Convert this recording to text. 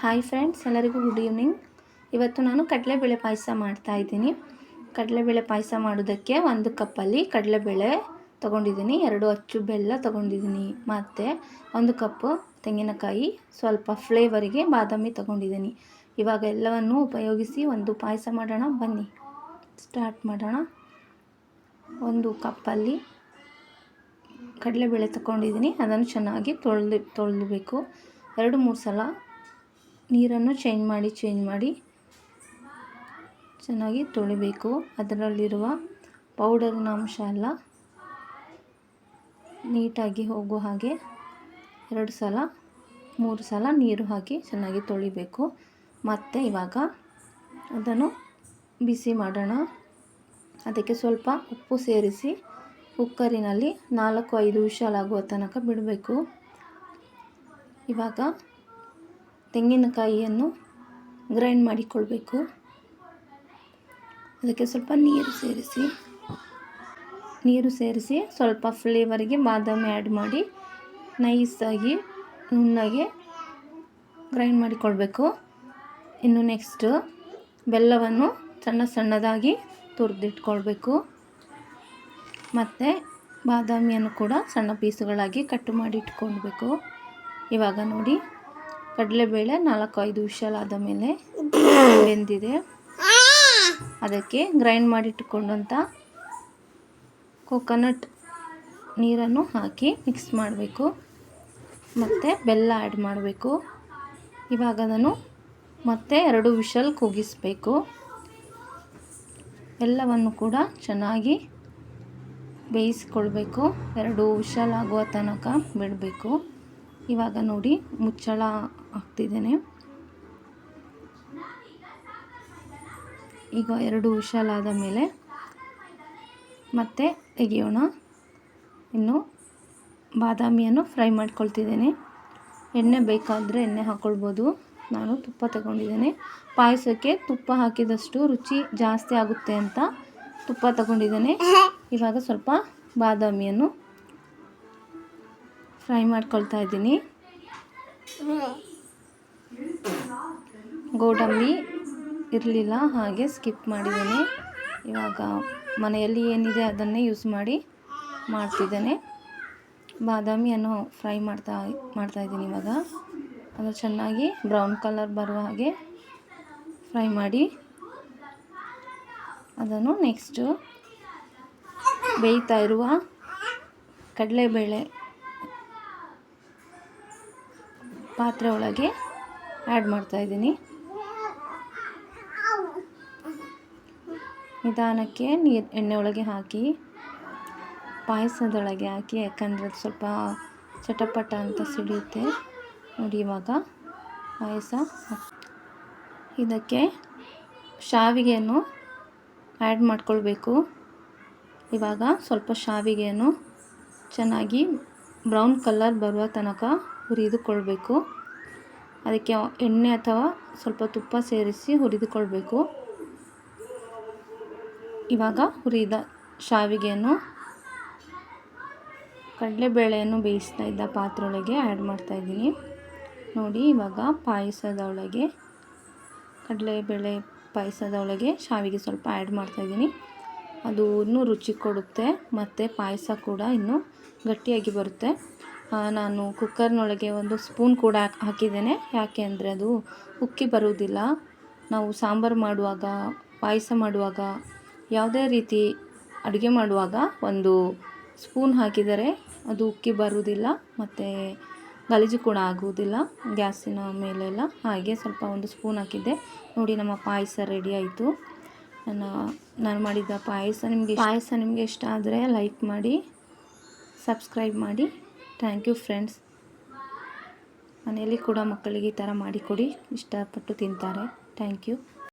Hi friends, ಎಲ್ಲರಿಗೂ good evening. ಇವತ್ತು ನಾನು ಕಡಲೆಬೇಳೆ ಪಾಯಸ ಮಾಡ್ತಾಯಿದ್ದೀನಿ. ಕಡಲೆಬೇಳೆ ಪಾಯಸ ಮಾಡೋದಕ್ಕೆ 1 ಕಪ್ಪಲ್ಲಿ ಕಡಲೆಬೇಳೆ ತೊಗೊಂಡಿದ್ದೀನಿ, 2 ಅಚ್ಚು ಬೆಲ್ಲ ತೊಗೊಂಡಿದ್ದೀನಿ, ಮತ್ತು 1 ಕಪ್ಪು ತೆಂಗಿನಕಾಯಿ, ಸ್ವಲ್ಪ ಫ್ಲೇವರಿಗೆ ಬಾದಾಮಿ ತೊಗೊಂಡಿದ್ದೀನಿ. ಇವಾಗ ಎಲ್ಲವನ್ನು ಉಪಯೋಗಿಸಿ ಒಂದು ಪಾಯಸ ಮಾಡೋಣ, ಬನ್ನಿ ಸ್ಟಾರ್ಟ್ ಮಾಡೋಣ. 1 ಕಪ್ಪಲ್ಲಿ ಕಡಲೆಬೇಳೆ ತೊಗೊಂಡಿದ್ದೀನಿ, ಅದನ್ನು ಚೆನ್ನಾಗಿ ತೊಳೆಯಬೇಕು. 2-3 ಸಲ ನೀರನ್ನು ಚೇಂಜ್ ಮಾಡಿ ಚೆನ್ನಾಗಿ ತೊಳಿಬೇಕು. ಅದರಲ್ಲಿರುವ ಪೌಡರಿನ ಅಂಶ ಎಲ್ಲ ನೀಟಾಗಿ ಹೋಗೋ ಹಾಗೆ 2-3 ಸಲ ನೀರು ಹಾಕಿ ಚೆನ್ನಾಗಿ ತೊಳಿಬೇಕು. ಮತ್ತು ಇವಾಗ ಅದನ್ನು ಬಿಸಿ ಮಾಡೋಣ. ಅದಕ್ಕೆ ಸ್ವಲ್ಪ ಉಪ್ಪು ಸೇರಿಸಿ ಕುಕ್ಕರಿನಲ್ಲಿ 4-5 ವಿಷಲಾಗುವ ತನಕ ಬಿಡಬೇಕು. ಇವಾಗ ತೆಂಗಿನಕಾಯಿಯನ್ನು ಗ್ರೈಂಡ್ ಮಾಡಿಕೊಳ್ಬೇಕು. ಅದಕ್ಕೆ ಸ್ವಲ್ಪ ನೀರು ಸೇರಿಸಿ ಸ್ವಲ್ಪ ಫ್ಲೇವರಿಗೆ ಬಾದಾಮಿ ಆ್ಯಡ್ ಮಾಡಿ ನೈಸಾಗಿ ನುಣ್ಣಗೆ ಗ್ರೈಂಡ್ ಮಾಡಿಕೊಳ್ಬೇಕು. ಇನ್ನು ನೆಕ್ಸ್ಟ್ ಬೆಲ್ಲವನ್ನು ಸಣ್ಣದಾಗಿ ತುರಿದಿಟ್ಕೊಳ್ಬೇಕು. ಮತ್ತು ಬಾದಾಮಿಯನ್ನು ಕೂಡ ಸಣ್ಣ ಪೀಸುಗಳಾಗಿ ಕಟ್ ಮಾಡಿ ಇಟ್ಕೊಳ್ಬೇಕು. ಇವಾಗ ನೋಡಿ, ಕಡಲೆಬೇಳೆ 4-5 ವಿಷಲಾದ ಮೇಲೆ ಬೆಂದಿದೆ. ಅದಕ್ಕೆ ಗ್ರೈಂಡ್ ಮಾಡಿಟ್ಟುಕೊಂಡಂಥ ಕೋಕೋನಟ್ ನೀರನ್ನು ಹಾಕಿ ಮಿಕ್ಸ್ ಮಾಡಬೇಕು. ಮತ್ತು ಬೆಲ್ಲ ಆ್ಯಡ್ ಮಾಡಬೇಕು. ಇವಾಗ ಅದನ್ನು ಮತ್ತೆ 2 ವಿಷಲ್ ಕೂಗಿಸಬೇಕು. ಎಲ್ಲವನ್ನು ಕೂಡ ಚೆನ್ನಾಗಿ ಬೇಯಿಸ್ಕೊಳ್ಬೇಕು. 2 ವಿಷಲ್ ಆಗುವ ತನಕ ಬಿಡಬೇಕು. ಇವಾಗ ನೋಡಿ, ಮುಚ್ಚಳ ಹಾಕ್ತಿದ್ದೇನೆ. ಈಗ 2 ವಿಷಲಾದ ಮೇಲೆ ಮತ್ತೆ ತೆಗೆಯೋಣ. ಇನ್ನು ಬಾದಾಮಿಯನ್ನು ಫ್ರೈ ಮಾಡ್ಕೊಳ್ತಿದ್ದೇನೆ. ಎಣ್ಣೆ ಬೇಕಾದರೆ ಎಣ್ಣೆ ಹಾಕ್ಕೊಳ್ಬೋದು. ನಾನು ತುಪ್ಪ ತಗೊಂಡಿದ್ದೇನೆ. ಪಾಯಸಕ್ಕೆ ತುಪ್ಪ ಹಾಕಿದಷ್ಟು ರುಚಿ ಜಾಸ್ತಿ ಆಗುತ್ತೆ ಅಂತ ತುಪ್ಪ ತಗೊಂಡಿದ್ದೇನೆ. ಇವಾಗ ಸ್ವಲ್ಪ ಬಾದಾಮಿಯನ್ನು ಫ್ರೈ ಮಾಡ್ಕೊಳ್ತಾ ಇದ್ದೀನಿ. ಗೋಡಂಬಿ ಇರಲಿಲ್ಲ, ಹಾಗೆ ಸ್ಕಿಪ್ ಮಾಡಿದ್ದೇನೆ. ಇವಾಗ ಮನೆಯಲ್ಲಿ ಏನಿದೆ ಅದನ್ನೇ ಯೂಸ್ ಮಾಡ್ತಿದ್ದೇನೆ. ಬಾದಾಮಿಯನ್ನು ಫ್ರೈ ಮಾಡ್ತಾ ಇದ್ದೀನಿ. ಇವಾಗ ಅದು ಚೆನ್ನಾಗಿ ಬ್ರೌನ್ ಕಲರ್ ಬರುವ ಹಾಗೆ ಫ್ರೈ ಮಾಡಿ ಅದನ್ನು ನೆಕ್ಸ್ಟು ಬೇಯ್ತಾ ಇರುವ ಕಡಲೆಬೇಳೆ ಪಾತ್ರೆ ಒಳಗೆ ಆ್ಯಡ್ ಮಾಡ್ತಾಯಿದ್ದೀನಿ. ನಿಧಾನಕ್ಕೆ ಎಣ್ಣೆ ಒಳಗೆ ಹಾಕಿ ಪಾಯಸದೊಳಗೆ ಹಾಕಿ, ಯಾಕಂದರೆ ಅದು ಸ್ವಲ್ಪ ಚಟಪಟ ಅಂತ ಸಿಡಿಯುತ್ತೆ ನೋಡಿ. ಇವಾಗ ಪಾಯಸ ಇದಕ್ಕೆ ಶಾವಿಗೆಯನ್ನು ಆ್ಯಡ್ ಮಾಡ್ಕೊಳ್ಬೇಕು. ಇವಾಗ ಸ್ವಲ್ಪ ಶಾವಿಗೆಯನ್ನು ಚೆನ್ನಾಗಿ ಬ್ರೌನ್ ಕಲರ್ ಬರುವ ತನಕ ಹುರಿದುಕೊಳ್ಬೇಕು. ಅದಕ್ಕೆ ಎಣ್ಣೆ ಅಥವಾ ಸ್ವಲ್ಪ ತುಪ್ಪ ಸೇರಿಸಿ ಹುರಿದುಕೊಳ್ಬೇಕು. ಇವಾಗ ಹುರಿದ ಶಾವಿಗೆಯನ್ನು ಕಡಲೆಬೇಳೆಯನ್ನು ಬೇಯಿಸ್ತಾ ಇದ್ದ ಪಾತ್ರೆಯೊಳಗೆ ಆ್ಯಡ್ ಮಾಡ್ತಾಯಿದ್ದೀನಿ ನೋಡಿ. ಇವಾಗ ಕಡಲೆಬೇಳೆ ಪಾಯಸದ ಒಳಗೆ ಶಾವಿಗೆ ಸ್ವಲ್ಪ ಆ್ಯಡ್ ಮಾಡ್ತಾಯಿದ್ದೀನಿ. ಅದು ಇನ್ನೂ ರುಚಿ ಕೊಡುತ್ತೆ, ಮತ್ತು ಪಾಯಸ ಕೂಡ ಇನ್ನೂ ಗಟ್ಟಿಯಾಗಿ ಬರುತ್ತೆ. ನಾನು ಕುಕ್ಕರ್ನೊಳಗೆ 1 ಸ್ಪೂನ್ ಕೂಡ ಹಾಕಿದ್ದೇನೆ. ಯಾಕೆ ಅಂದರೆ ಅದು ಉಕ್ಕಿ ಬರುವುದಿಲ್ಲ. ನಾವು ಸಾಂಬಾರು ಮಾಡುವಾಗ, ಪಾಯಸ ಮಾಡುವಾಗ, ಯಾವುದೇ ರೀತಿ ಅಡುಗೆ ಮಾಡುವಾಗ 1 ಸ್ಪೂನ್ ಹಾಕಿದರೆ ಅದು ಉಕ್ಕಿ ಬರುವುದಿಲ್ಲ, ಮತ್ತು ಗಲೀಜು ಕೂಡ ಆಗುವುದಿಲ್ಲ ಗ್ಯಾಸಿನ ಮೇಲೆಲ್ಲ. ಹಾಗೆ ಸ್ವಲ್ಪ 1 ಸ್ಪೂನ್ ಹಾಕಿದ್ದೆ ನೋಡಿ. ನಮ್ಮ ಪಾಯಸ ರೆಡಿ ಆಯಿತು. ನಾನು ಮಾಡಿದ ಪಾಯಸ ನಿಮಗೆ ಇಷ್ಟ ಆದರೆ ಲೈಕ್ ಮಾಡಿ, ಸಬ್ಸ್ಕ್ರೈಬ್ ಮಾಡಿ. Thank you friends. ಮನೆಯಲ್ಲಿ ಕೂಡ ಮಕ್ಕಳಿಗೆ ಈ ಥರ ಮಾಡಿಕೊಡಿ, ಇಷ್ಟಪಟ್ಟು ತಿಂತಾರೆ. Thank you.